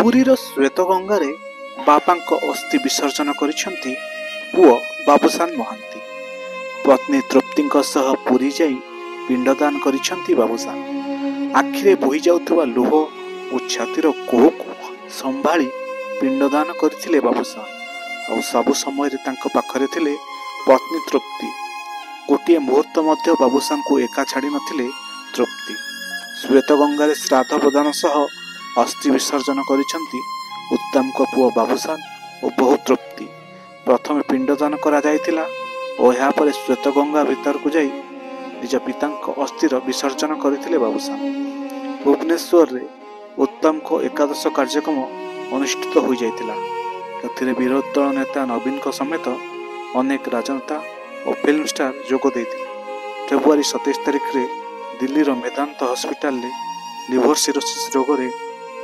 पुरीर श्वेतगंगारे बापांको अस्थि विसर्जन करिसेंती पुओ बाबूसान महांती। पत्नी तृप्तिंक सह पुरी जाई पिंडदान करिसेंती बाबूसान। आखिरे बोही जाउथुवा लुह और छातीर कोहकु संभाली पिंडदान करथिले बाबूसान। और सबु समय रे तांको पाखरे थिले पत्नी तृप्ति। गोटे मुहूर्त मध्य बाबूसान को एका छाड़ी नथिले तृप्ति। श्वेतगंगारे श्राद्ध प्रदान सह अस्थि विसर्जन करिसेंती उत्तम को पुओ बाबूसान और बहु तृप्ति। प्रथम पिंडदान करा जायतिला और यहाँ पर श्वेतगंगा भीतर को जाई निज पितांक अस्थिर विसर्जन करथिले बाबूसान। भुवनेश्वर रे उत्तम को एकादश कार्यक्रम अनुष्ठित हो जाइतिला। एथिरे विरोधी दल नेता नवीन को समेत अनेक राजनेता और फिल्म स्टार जोग देइतिले। फेब्रुआरी 27 तारिख रे दिल्ली रो मेदांत हॉस्पिटल रे लिवर सिरोसिस रोग रे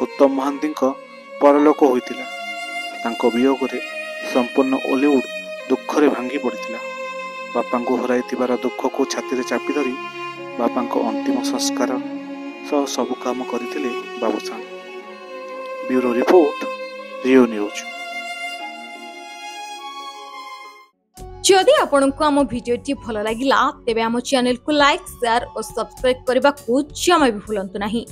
उत्तम महांती परलोक होइतिला। तांको वियोग रे संपूर्ण ओलीवुड दुख रे भांगी पड़ितिला। बापा को हराइथिबार दुख को छाती रे चापी धरी बापा को अंतिम संस्कार सह सबु काम करथिले बाबूसान। ब्यूरो रिपोर्ट, रियो न्यूज। जदि आपंक आम भिडी भल लगा तेब आम चैनल को लाइक, शेयर और सब्सक्राइब करने को जमा भी भूलु नहीं।